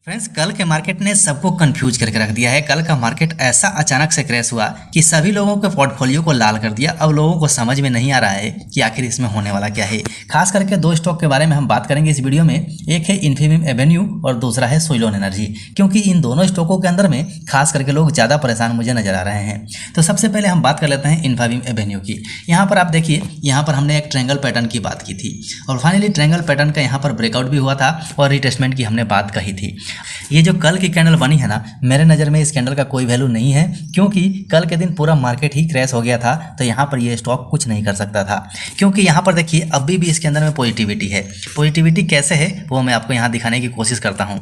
Friends, कल के market ने सबको कंफ्यूज करके रख दिया है। कल का मार्केट ऐसा अचानक से क्रैश हुआ कि सभी लोगों के पोर्टफोलियो को लाल कर दिया। अब लोगों को समझ में नहीं आ रहा है कि आखिर इसमें होने वाला क्या है। खास करके दो स्टॉक के बारे में हम बात करेंगे इस वीडियो में। एक है इन्फीबीम एवेन्यू और दूसरा है सुइलोन एनर्जी, क्योंकि इन दोनों स्टॉकों के अंदर में खास करके लोग ज़्यादा परेशान मुझे नजर आ रहे हैं। तो सबसे पहले हम बात कर लेते हैं इन्फीबीम एवेन्यू की। यहाँ पर आप देखिए, यहाँ पर हमने एक ट्रायंगल पैटर्न की बात की थी और फाइनली ट्रायंगल पैटर्न का यहाँ पर ब्रेकआउट भी हुआ था और रिटेस्टमेंट की हमने बात कही थी। ये जो कल की कैंडल बनी है ना, मेरे नज़र में इस कैंडल का कोई वैल्यू नहीं है, क्योंकि कल के दिन पूरा मार्केट ही क्रैश हो गया था। तो यहाँ पर ये स्टॉक कुछ नहीं कर सकता था, क्योंकि यहाँ पर देखिए अभी भी इसके अंदर में पॉजिटिविटी है। पॉजिटिविटी कैसे है वो मैं आपको यहाँ दिखाने की कोशिश करता हूँ।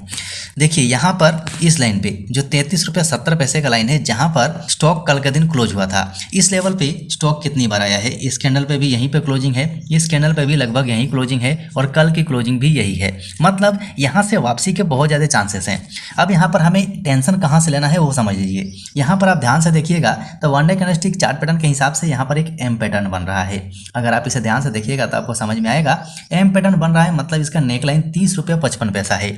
देखिए यहाँ पर इस लाइन पे जो 33.70 का लाइन है, जहाँ पर स्टॉक कल के दिन क्लोज हुआ था, इस लेवल पे स्टॉक कितनी बार आया है। इस कैंडल पे भी यहीं पे क्लोजिंग है, इस कैंडल पे भी लगभग यहीं क्लोजिंग है और कल की क्लोजिंग भी यही है। मतलब यहाँ से वापसी के बहुत ज़्यादा चांसेस हैं। अब यहाँ पर हमें टेंशन कहाँ से लेना है वो समझ लीजिए। यहाँ पर आप ध्यान से देखिएगा तो one day candlestick chart pattern के हिसाब से यहाँ पर एक एम पैटर्न बन रहा है। अगर आप इसे ध्यान से देखिएगा तो आपको समझ में आएगा एम पैटर्न बन रहा है, मतलब इसका नेक लाइन 30.55 है।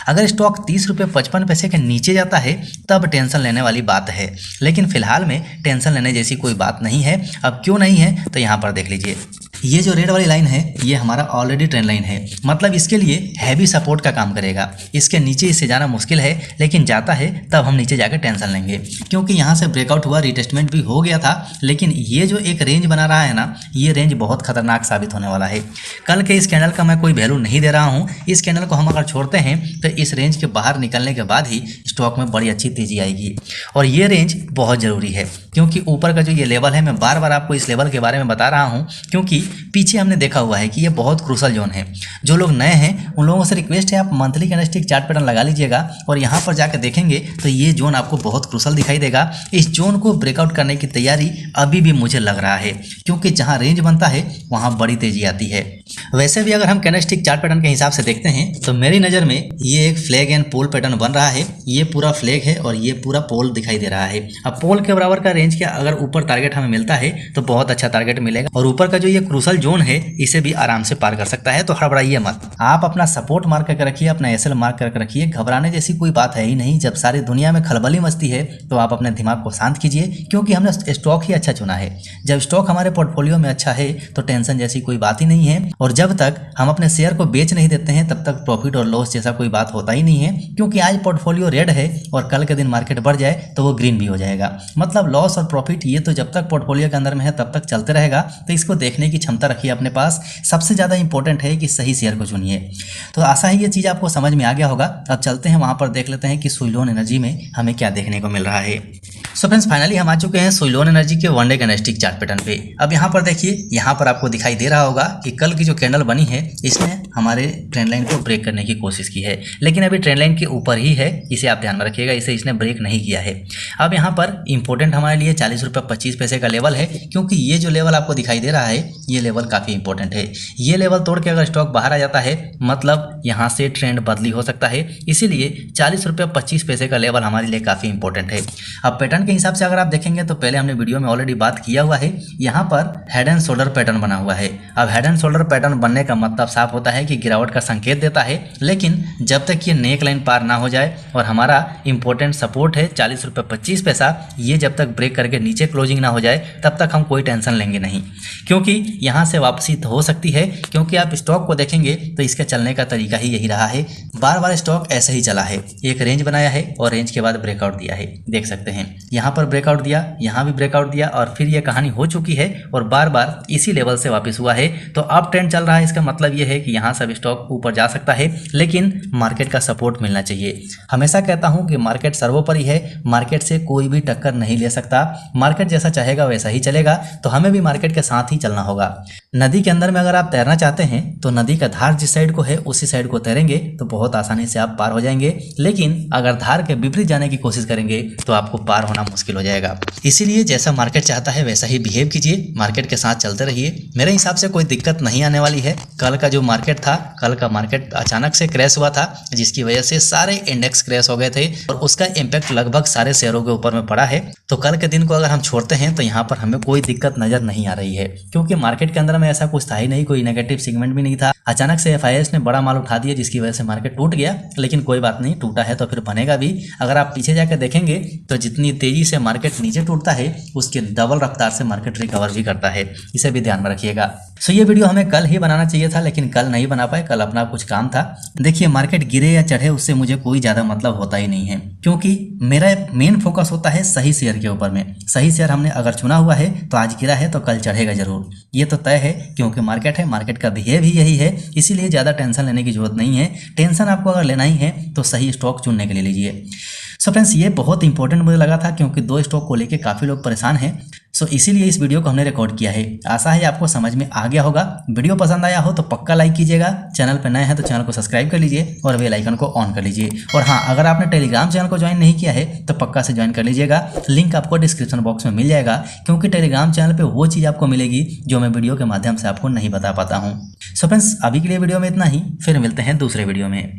अगर स्टॉक 30.55 के नीचे जाता है तब टेंशन लेने वाली बात है, लेकिन फिलहाल में टेंशन लेने जैसी कोई बात नहीं है। अब क्यों नहीं है तो यहाँ पर देख लीजिए, ये जो रेड वाली लाइन है ये हमारा ऑलरेडी ट्रेंड लाइन है, मतलब इसके लिए हैवी सपोर्ट का काम करेगा। इसके नीचे इससे जाना मुश्किल है, लेकिन जाता है तब हम नीचे जाकर टेंशन लेंगे, क्योंकि यहाँ से ब्रेकआउट हुआ, रिटेस्टमेंट भी हो गया था। लेकिन ये जो एक रेंज बना रहा है ना, ये रेंज बहुत खतरनाक साबित होने वाला है। कल के इस कैंडल का मैं कोई वैल्यू नहीं दे रहा हूँ। इस कैंडल को हम अगर छोड़ते हैं तो इस रेंज के बाहर निकलने के बाद ही स्टॉक में बड़ी अच्छी तेजी आएगी। और ये रेंज बहुत ज़रूरी है, क्योंकि ऊपर का जो ये लेवल है, मैं बार बार आपको इस लेवल के बारे में बता रहा हूँ, क्योंकि पीछे हमने देखा हुआ है कि ये बहुत क्रूशल जोन है। जो लोग नए हैं उन लोगों से रिक्वेस्ट है, आप मंथली कैंडलस्टिक चार्ट पैटर्न लगा लीजिएगा और यहाँ पर जाकर देखेंगे तो ये जोन आपको बहुत क्रूशल दिखाई देगा। इस जोन को ब्रेकआउट करने की तैयारी अभी भी मुझे लग रहा है, क्योंकि जहाँ रेंज बनता है वहाँ बड़ी तेजी आती है। वैसे भी अगर हम कैंडलस्टिक चार्ट पैटर्न के हिसाब से देखते हैं तो मेरी नज़र में ये एक फ्लैग एंड पोल पैटर्न बन रहा है। ये पूरा फ्लैग है और ये पूरा पोल दिखाई दे रहा है। अब पोल के बराबर का रेंज का अगर ऊपर टारगेट हमें मिलता है तो बहुत अच्छा टारगेट मिलेगा, और ऊपर का जो ये क्रूशल जोन है इसे भी आराम से पार कर सकता है। तो हड़बड़ाइए मत, आप अपना सपोर्ट मार्क करके रखिए, अपना एसएल मार्क करके रखिए। घबराने जैसी कोई बात है ही नहीं। जब सारी दुनिया में खलबली मचती है तो आप अपने दिमाग को शांत कीजिए, क्योंकि हमने स्टॉक ही अच्छा चुना है। जब स्टॉक हमारे पोर्टफोलियो में अच्छा है तो टेंशन जैसी कोई बात ही नहीं है, और जब तक हम अपने शेयर को बेच नहीं देते हैं तब तक प्रॉफिट और लॉस जैसा कोई बात होता ही नहीं है। क्योंकि आज पोर्टफोलियो रेड है और कल के दिन मार्केट बढ़ जाए तो वो ग्रीन भी हो जाएगा। मतलब लॉस और प्रॉफिट ये तो जब तक पोर्टफोलियो के अंदर में है तब तक चलते रहेगा। तो इसको देखने की क्षमता रखिए अपने पास। सबसे ज़्यादा इंपॉर्टेंट है कि सही शेयर को चुनिए। तो आशा है ये चीज़ आपको समझ में आ गया होगा। अब चलते हैं वहाँ पर देख लेते हैं कि सुइलोन एनर्जी में हमें क्या देखने को मिल रहा है। सो फ्रेंड्स, फाइनली हम आ चुके हैं सुइलोन एनर्जी के one day candlestick chart pattern पे। अब यहाँ पर देखिए, यहाँ पर आपको दिखाई दे रहा होगा कि कल की जो कैंडल बनी है इसने हमारे ट्रेंड लाइन को ब्रेक करने की कोशिश की है, लेकिन अभी ट्रेंड लाइन के ऊपर ही है। इसे आप ध्यान में रखिएगा, इसे इसने ब्रेक नहीं किया है। अब यहाँ पर इंपॉर्टेंट हमारे लिए 40.25 का लेवल है, क्योंकि ये जो लेवल आपको दिखाई दे रहा है ये लेवल काफ़ी इंपॉर्टेंट है। ये लेवल तोड़ के अगर स्टॉक बाहर आ जाता है मतलब यहाँ से ट्रेंड बदली हो सकता है। इसीलिए 40.25 का लेवल हमारे लिए काफ़ी इंपॉर्टेंट है। अब पैटर्न के हिसाब से अगर आप देखेंगे तो पहले हमने वीडियो में ऑलरेडी बात किया हुआ है, यहाँ पर हेड एंड शोल्डर पैटर्न बना हुआ है। अब हेड एंड शोल्डर पैटर्न बनने का मतलब साफ होता है कि गिरावट का संकेत देता है, लेकिन जब तक ये नेक लाइन पार ना हो जाए और हमारा इंपॉर्टेंट सपोर्ट है 40.25, ये जब तक ब्रेक करके नीचे क्लोजिंग ना हो जाए तब तक हम कोई टेंशन लेंगे नहीं, क्योंकि यहाँ से वापसी तो हो सकती है। क्योंकि आप स्टॉक को देखेंगे तो इसके चलने का तरीका ही यही रहा है। बार बार स्टॉक ऐसे ही चला है, एक रेंज बनाया है और रेंज के बाद ब्रेकआउट दिया है। देख सकते हैं यहाँ पर ब्रेकआउट दिया, यहाँ भी ब्रेकआउट दिया, और फिर ये कहानी हो चुकी है और बार बार इसी लेवल से वापस हुआ है। तो अब ट्रेंड चल रहा है, इसका मतलब ये है कि यहाँ से स्टॉक ऊपर जा सकता है, लेकिन मार्केट का सपोर्ट मिलना चाहिए। हमेशा कहता हूँ कि मार्केट सर्वोपरि है, मार्केट से कोई भी टक्कर नहीं ले सकता। मार्केट जैसा चाहेगा वैसा ही चलेगा, तो हमें भी मार्केट के साथ ही चलना होगा। नदी के अंदर में अगर आप तैरना चाहते हैं तो नदी का धार जिस साइड को है उसी साइड को तैरेंगे तो बहुत आसानी से आप पार हो जाएंगे, लेकिन अगर धार के विपरीत जाने की कोशिश करेंगे तो आपको पार होना मुश्किल हो जाएगा। इसीलिए जैसा मार्केट चाहता है वैसा ही बिहेव कीजिए, मार्केट के साथ चलते रहिए। मेरे हिसाब से कोई दिक्कत नहीं आने वाली है। कल का जो मार्केट था, कल का मार्केट अचानक से क्रैश हुआ था, जिसकी वजह से सारे इंडेक्स क्रैश हो गए थे और उसका इम्पैक्ट लगभग सारे शेयरों के ऊपर में पड़ा है। तो कल के दिन को अगर हम छोड़ते हैं तो यहाँ पर हमें कोई दिक्कत नजर नहीं आ रही है, क्योंकि मार्केट के अंदर में ऐसा कुछ था ही नहीं, कोई नेगेटिव सेगमेंट भी नहीं था। अचानक से FIS ने बड़ा माल उठा दिया, जिसकी वजह से मार्केट टूट गया। लेकिन कोई बात नहीं, टूटा है तो फिर बनेगा भी। अगर आप पीछे जाकर देखेंगे तो जितनी तेजी से मार्केट नीचे टूटता है उसके डबल रफ्तार से मार्केट रिकवर भी करता है, इसे भी ध्यान में रखिएगा। सो ये वीडियो हमें कल ही बनाना चाहिए था, लेकिन कल नहीं बना पाए, कल अपना कुछ काम था। देखिए, मार्केट गिरे या चढ़े उससे मुझे कोई ज़्यादा मतलब होता ही नहीं है, क्योंकि मेरा मेन फोकस होता है सही शेयर के ऊपर में। सही शेयर हमने अगर चुना हुआ है तो आज गिरा है तो कल चढ़ेगा जरूर, ये तो तय है, क्योंकि मार्केट है, मार्केट का बिहेव ही यही है। इसीलिए ज़्यादा टेंशन लेने की जरूरत नहीं है। टेंशन आपको अगर लेना ही है तो सही स्टॉक चुनने के लिए लीजिए। सो फ्रेंड्स, ये बहुत इंपॉर्टेंट मुझे लगा था, क्योंकि 2 स्टॉक को लेके काफ़ी लोग परेशान हैं। सो इसीलिए इस वीडियो को हमने रिकॉर्ड किया है। आशा है आपको समझ में आ गया होगा। वीडियो पसंद आया हो तो पक्का लाइक कीजिएगा। चैनल पर नए हैं तो चैनल को सब्सक्राइब कर लीजिए और बेल आइकन को ऑन कर लीजिए। और हाँ, अगर आपने टेलीग्राम चैनल को ज्वाइन नहीं किया है तो पक्का से ज्वाइन कर लीजिएगा। लिंक आपको डिस्क्रिप्शन बॉक्स में मिल जाएगा, क्योंकि टेलीग्राम चैनल पर वो चीज़ आपको मिलेगी जो मैं वीडियो के माध्यम से आपको नहीं बता पाता हूँ। सो फ्रेंड्स, अभी के लिए वीडियो में इतना ही, फिर मिलते हैं दूसरे वीडियो में।